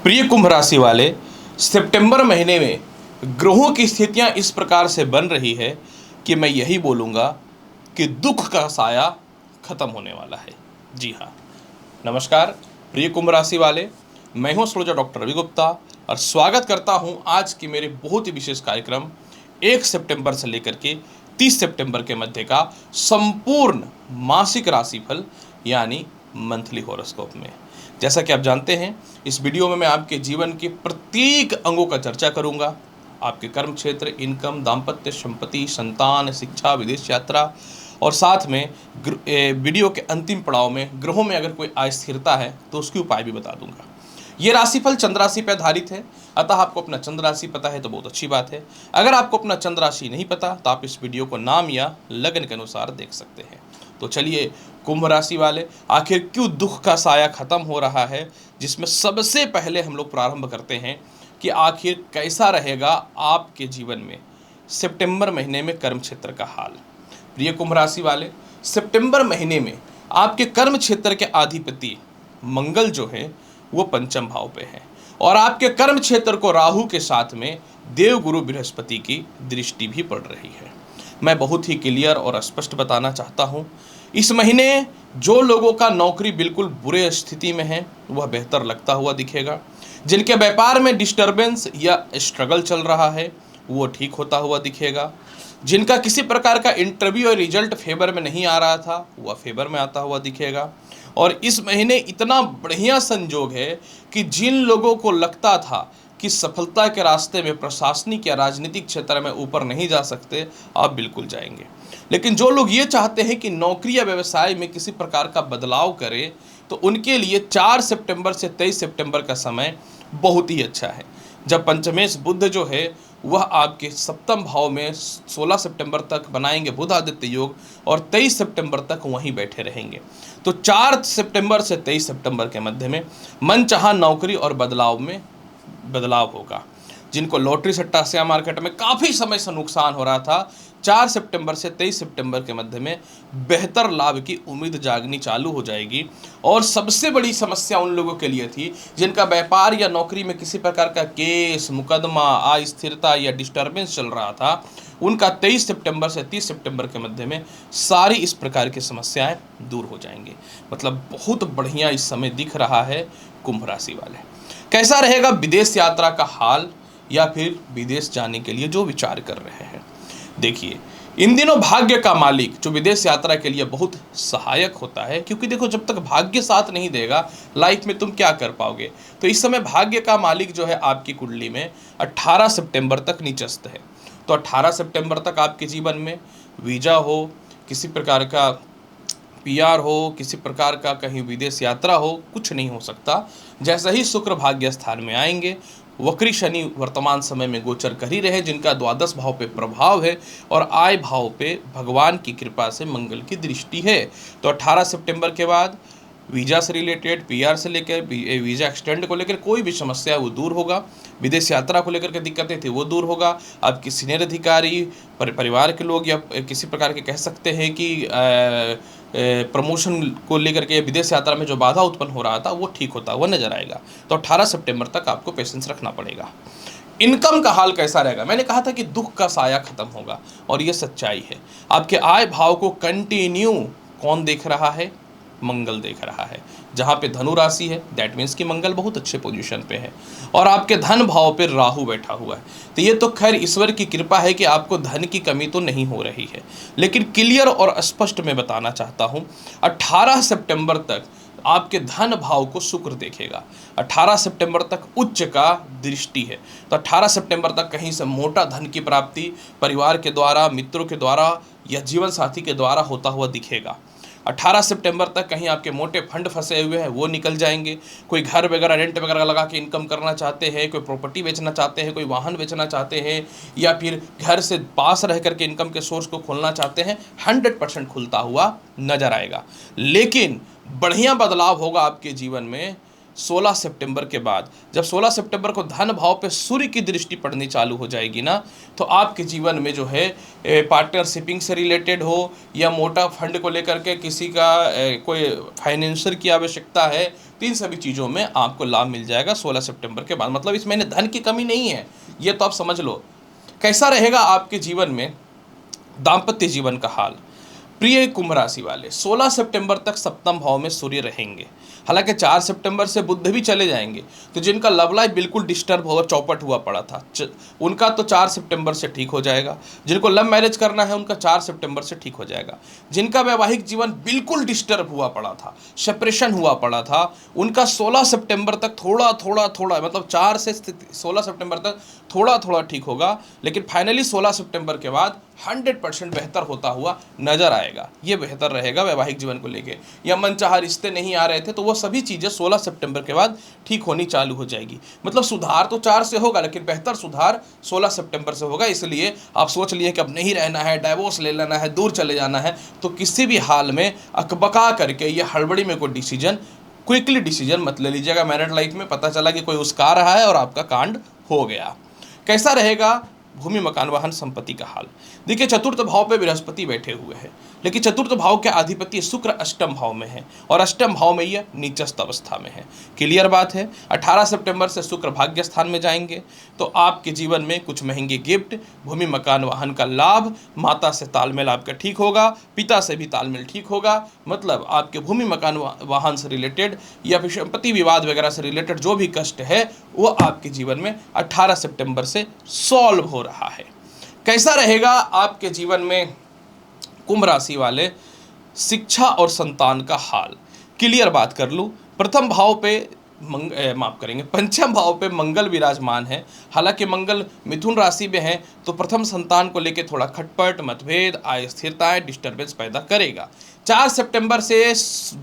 प्रिय कुंभ राशि वाले, सितंबर महीने में ग्रहों की स्थितियां इस प्रकार से बन रही है कि मैं यही बोलूँगा कि दुख का साया खत्म होने वाला है। जी हाँ, नमस्कार प्रिय कुंभ राशि वाले, मैं हूँ एस्ट्रोलॉजर डॉक्टर रवि गुप्ता और स्वागत करता हूँ आज की मेरे बहुत ही विशेष कार्यक्रम 1 सितंबर से लेकर के 30 सितंबर के मध्य का संपूर्ण मासिक राशिफल यानी मंथली हॉरोस्कोप में। जैसा कि आप जानते हैं, इस वीडियो में मैं आपके जीवन के प्रत्येक अंगों का चर्चा करूंगा। आपके कर्म क्षेत्र, इनकम, दाम्पत्य, संपत्ति, संतान, शिक्षा, विदेश यात्रा और साथ में वीडियो के अंतिम पड़ाव में ग्रहों में अगर कोई अस्थिरता है तो उसके उपाय भी बता दूंगा। ये राशिफल चंद्र राशि पर आधारित है, अतः आपको अपना चंद्र राशि पता है तो बहुत अच्छी बात है। अगर आपको अपना चंद्र राशि नहीं पता तो आप इस वीडियो को नाम या लगन के अनुसार देख सकते हैं। तो चलिए, कुंभ राशि वाले, आखिर क्यों दुख का साया खत्म हो रहा है, जिसमें सबसे पहले हम लोग प्रारंभ करते हैं कि आखिर कैसा रहेगा आपके जीवन में सितंबर महीने में कर्म क्षेत्र का हाल। प्रिय कुंभ राशि वाले, सितंबर महीने में आपके कर्म क्षेत्र के अधिपति मंगल जो है वो पंचम भाव पे है और आपके कर्म क्षेत्र को राहु के साथ में देवगुरु बृहस्पति की दृष्टि भी पड़ रही है। मैं बहुत ही क्लियर और स्पष्ट बताना चाहता हूँ, इस महीने जो लोगों का नौकरी बिल्कुल बुरे स्थिति में है वह बेहतर लगता हुआ दिखेगा। जिनके व्यापार में डिस्टरबेंस या स्ट्रगल चल रहा है वो ठीक होता हुआ दिखेगा। जिनका किसी प्रकार का इंटरव्यू और रिजल्ट फेवर में नहीं आ रहा था वह फेवर में आता हुआ दिखेगा। और इस महीने इतना बढ़िया संजोग है कि जिन लोगों को लगता था कि सफलता के रास्ते में प्रशासनिक या राजनीतिक क्षेत्र में ऊपर नहीं जा सकते, आप बिल्कुल जाएंगे। लेकिन जो लोग ये चाहते हैं कि नौकरी या व्यवसाय में किसी प्रकार का बदलाव करें तो उनके लिए 4 सितंबर से 23 सितंबर का समय बहुत ही अच्छा है, जब पंचमेश बुध जो है वह आपके सप्तम भाव में 16 सितंबर तक बनाएंगे बुध आदित्य योग और 23 सितंबर तक वहीं बैठे रहेंगे। तो 4 सितंबर से 23 सितंबर के मध्य में मनचाहा नौकरी और बदलाव में बदलाव होगा। जिनको लॉटरी सट्टा शेयर मार्केट में काफ़ी समय से नुकसान हो रहा था, 4 सितंबर से 23 सितंबर के मध्य में बेहतर लाभ की उम्मीद जागनी चालू हो जाएगी। और सबसे बड़ी समस्या उन लोगों के लिए थी जिनका व्यापार या नौकरी में किसी प्रकार का केस, मुकदमा, अस्थिरता या डिस्टर्बेंस चल रहा था, उनका 23 सितंबर से 30 सितंबर के मध्य में सारी इस प्रकार की समस्याएं दूर हो जाएंगी। मतलब बहुत बढ़िया इस समय दिख रहा है कुंभ राशि वाले। कैसा रहेगा विदेश यात्रा का हाल या फिर विदेश जाने के लिए जो विचार कर रहे हैं? देखिए, इन दिनों भाग्य का मालिक जो विदेश यात्रा के लिए बहुत सहायक होता है, क्योंकि देखो जब तक भाग्य साथ नहीं देगा लाइफ में तुम क्या कर पाओगे। तो इस समय भाग्य का मालिक जो है आपकी कुंडली में 18 सितंबर तक नीचस्थ है। तो 18 सितंबर तक आपके जीवन में वीजा हो, किसी प्रकार का पीआर हो, किसी प्रकार का कहीं विदेश यात्रा हो, कुछ नहीं हो सकता। जैसे ही शुक्र भाग्य स्थान में आएंगे, वक्री शनि वर्तमान समय में गोचर कर ही रहे, जिनका द्वादश भाव पे प्रभाव है और आय भाव पे भगवान की कृपा से मंगल की दृष्टि है। तो 18 सितंबर के बाद वीज़ा से रिलेटेड, पीआर से लेकर वीज़ा एक्सटेंड को लेकर कोई भी समस्या है वो दूर होगा। विदेश यात्रा को लेकर के दिक्कतें थी वो दूर होगा। आपके सीनियर अधिकारी, परिवार के लोग या किसी प्रकार के कह सकते हैं कि प्रमोशन को लेकर के विदेश यात्रा में जो बाधा उत्पन्न हो रहा था वो ठीक होता हुआ नजर आएगा। तो 18 सितंबर तक आपको पेशेंस रखना पड़ेगा। इनकम का हाल कैसा रहेगा? मैंने कहा था कि दुख का साया खत्म होगा और ये सच्चाई है। आपके आय भाव को कंटिन्यू कौन देख रहा है? मंगल देख रहा है। जहाँ पे धनु राशि है दैट मीन्स कि मंगल बहुत अच्छे पोजीशन पे है और आपके धन भाव पे राहु बैठा हुआ है। तो ये तो खैर ईश्वर की कृपा है कि आपको धन की कमी तो नहीं हो रही है। लेकिन क्लियर और स्पष्ट मैं बताना चाहता हूँ, 18 सितंबर तक आपके धन भाव को शुक्र देखेगा। 18 सितंबर तक उच्च का दृष्टि है। तो 18 सितंबर तक कहीं से मोटा धन की प्राप्ति परिवार के द्वारा, मित्रों के द्वारा या जीवन साथी के द्वारा होता हुआ दिखेगा। 18 सितंबर तक कहीं आपके मोटे फंड फंसे हुए हैं वो निकल जाएंगे। कोई घर वगैरह रेंट वगैरह लगा के इनकम करना चाहते हैं, कोई प्रॉपर्टी बेचना चाहते हैं, कोई वाहन बेचना चाहते हैं या फिर घर से पास रह करके इनकम के सोर्स को खोलना चाहते हैं, 100% खुलता हुआ नजर आएगा। लेकिन बढ़िया बदलाव होगा आपके जीवन में 16 सितंबर के बाद, जब 16 सितंबर को धन भाव पे सूर्य की दृष्टि पड़नी चालू हो जाएगी ना, तो आपके जीवन में जो है पार्टनरशिपिंग से रिलेटेड हो या मोटा फंड को लेकर के किसी का कोई फाइनेंसर की आवश्यकता है, तो इन सभी चीज़ों में आपको लाभ मिल जाएगा 16 सितंबर के बाद। मतलब इस महीने धन की कमी नहीं है, ये तो आप समझ लो। कैसा रहेगा आपके जीवन में दाम्पत्य जीवन का हाल? प्रिय कुंभ राशि वाले, 16 सितंबर तक सप्तम भाव में सूर्य रहेंगे। हालांकि 4 सितंबर से बुध भी चले जाएंगे, तो जिनका लव लाइफ बिल्कुल डिस्टर्ब हुआ, चौपट हुआ पड़ा था, उनका तो 4 सितंबर से ठीक हो जाएगा। जिनको लव मैरिज करना है उनका 4 सितंबर से ठीक हो जाएगा। जिनका वैवाहिक जीवन बिल्कुल डिस्टर्ब हुआ पड़ा था, सेपरेशन हुआ पड़ा था, उनका 16 सितंबर तक थोड़ा मतलब 4 से 16 सितंबर तक थोड़ा थोड़ा ठीक होगा, लेकिन फाइनली 16 सितंबर के बाद 100% बेहतर होता हुआ नजर आएगा। ये बेहतर रहेगा वैवाहिक जीवन को लेके, या मनचाहा रिश्ते नहीं आ रहे थे तो वो सभी चीज़ें 16 सितंबर के बाद ठीक होनी चालू हो जाएगी। मतलब सुधार तो 4 से होगा, लेकिन बेहतर सुधार 16 सितंबर से होगा। इसलिए आप सोच लिए कि अब नहीं रहना है, डाइवोर्स ले लेना है, दूर चले जाना है, तो किसी भी हाल में अकबका करके ये हड़बड़ी में कोई डिसीजन, क्विकली डिसीजन मत ले लीजिएगा। मैरिड लाइफ में पता चला कि कोई उसका रहा है और आपका कांड हो गया। कैसा रहेगा भूमि मकान वाहन संपत्ति का हाल? देखिए, चतुर्थ भाव पे बृहस्पति बैठे हुए हैं, लेकिन चतुर्थ भाव के अधिपति शुक्र अष्टम भाव में है, और अष्टम भाव में यह नीचस्थ अवस्था में है। क्लियर बात है। 18 सितंबर से शुक्र भाग्य स्थान में जाएंगे, तो आपके जीवन में कुछ महंगे गिफ्ट, भूमि मकान वाहन का लाभ, माता से तालमेल आपका ठीक होगा, पिता से भी तालमेल ठीक होगा। मतलब आपके भूमि मकान वाहन से रिलेटेड या फिर संपत्ति विवाद वगैरह से रिलेटेड जो भी कष्ट है वो आपके जीवन में 18 सितंबर से सॉल्व हो रहा है। कैसा रहेगा आपके जीवन में कुंभ राशि वाले शिक्षा और संतान का हाल? क्लियर बात कर लूँ। प्रथम भाव पे पंचम भाव पे मंगल विराजमान है। हालांकि मंगल मिथुन राशि में है, तो प्रथम संतान को लेकर थोड़ा खटपट, मतभेद, अस्थिरताएं, डिस्टर्बेंस पैदा करेगा। 4 सितंबर से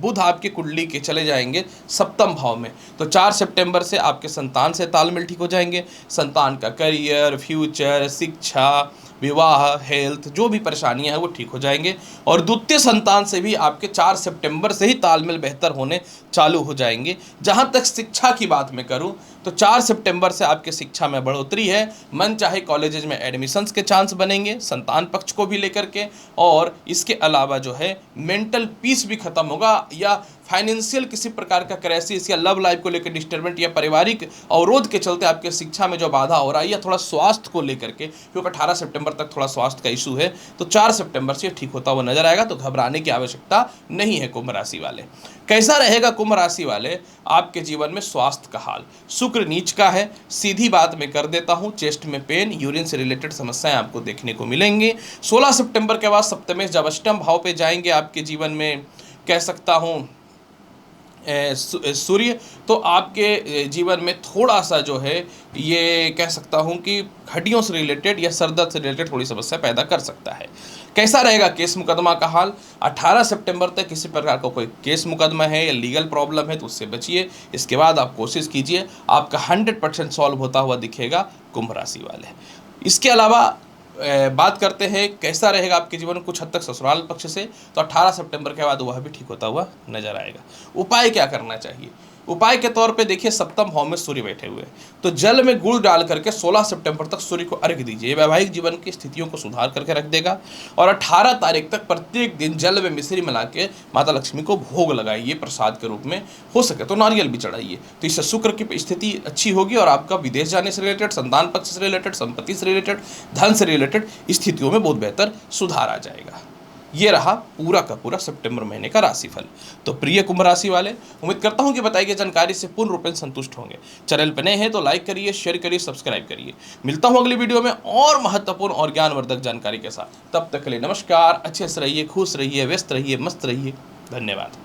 बुध आपकी कुंडली के चले जाएंगे सप्तम भाव में, तो 4 सितंबर से आपके संतान से तालमेल ठीक हो जाएंगे। संतान का करियर, फ्यूचर, शिक्षा, विवाह, हेल्थ, जो भी परेशानियां हैं वो ठीक हो जाएंगे। और द्वितीय संतान से भी आपके 4 सितंबर से ही तालमेल बेहतर होने चालू हो जाएंगे। जहां तक शिक्षा की बात मैं करूं, तो 4 सितंबर से आपके शिक्षा में बढ़ोतरी है। मन चाहे कॉलेजेस में एडमिशन्स के चांस बनेंगे संतान पक्ष को भी लेकर के, और इसके अलावा जो है मेंटल पीस भी खत्म होगा, या फाइनेंशियल किसी प्रकार का क्राइसिस या लव लाइफ को लेकर डिस्टर्बेंट या पारिवारिक अवरोध के चलते आपके शिक्षा में जो बाधा हो रहा है, या थोड़ा स्वास्थ्य को लेकर के, क्योंकि 18 सितंबर तक थोड़ा स्वास्थ्य का इशू है, तो 4 सितंबर से ठीक होता हुआ नजर आएगा। तो घबराने की आवश्यकता नहीं है कुंभ राशि वाले। कैसा रहेगा कुंभ राशि वाले आपके जीवन में स्वास्थ्य का हाल? शुक्र नीच का है, सीधी बात मैं कर देता हूं, चेस्ट में पेन, यूरिन से रिलेटेड समस्याएं आपको देखने को मिलेंगी। 16 सितंबर के बाद सप्तमेश जब अष्टम भाव पे जाएंगे आपके जीवन में, कह सकता हूं सूर्य, तो आपके जीवन में थोड़ा सा जो है ये कह सकता हूं कि हड्डियों से रिलेटेड या सर दर्द से रिलेटेड थोड़ी समस्या पैदा कर सकता है। कैसा रहेगा केस मुकदमा का हाल? 18 सितंबर तक किसी प्रकार का कोई केस मुकदमा है या लीगल प्रॉब्लम है तो उससे बचिए। इसके बाद आप कोशिश कीजिए, आपका 100% सॉल्व होता हुआ दिखेगा कुंभ राशि वाले। इसके अलावा बात करते हैं कैसा रहेगा आपके जीवन में कुछ हद तक ससुराल पक्ष से, तो 18 सितंबर के बाद वह भी ठीक होता हुआ नजर आएगा। उपाय क्या करना चाहिए? उपाय के तौर पे देखिए, सप्तम भाव में सूर्य बैठे हुए हैं, तो जल में गुड़ डाल करके 16 सितंबर तक सूर्य को अर्घ्य दीजिए। ये वैवाहिक जीवन की स्थितियों को सुधार करके रख देगा। और 18 तारीख तक प्रत्येक दिन जल में मिश्री मिला के माता लक्ष्मी को भोग लगाइए प्रसाद के रूप में, हो सके तो नारियल भी चढ़ाइए। तो इससे शुक्र की स्थिति अच्छी होगी और आपका विदेश जाने से रिलेटेड, संतान पक्ष से रिलेटेड, संपत्ति से रिलेटेड, धन से रिलेटेड स्थितियों में बहुत बेहतर सुधार आ जाएगा। ये रहा पूरा का पूरा सितंबर महीने का राशिफल। तो प्रिय कुंभ राशि वाले, उम्मीद करता हूं कि बताई गई जानकारी से पूर्ण रूप से संतुष्ट होंगे। चैनल पर नए हैं तो लाइक करिए, शेयर करिए, सब्सक्राइब करिए। मिलता हूं अगली वीडियो में और महत्वपूर्ण और ज्ञानवर्धक जानकारी के साथ। तब तक के लिए नमस्कार। अच्छे से रहिए, खुश रहिए, व्यस्त रहिए, मस्त रहिए। धन्यवाद।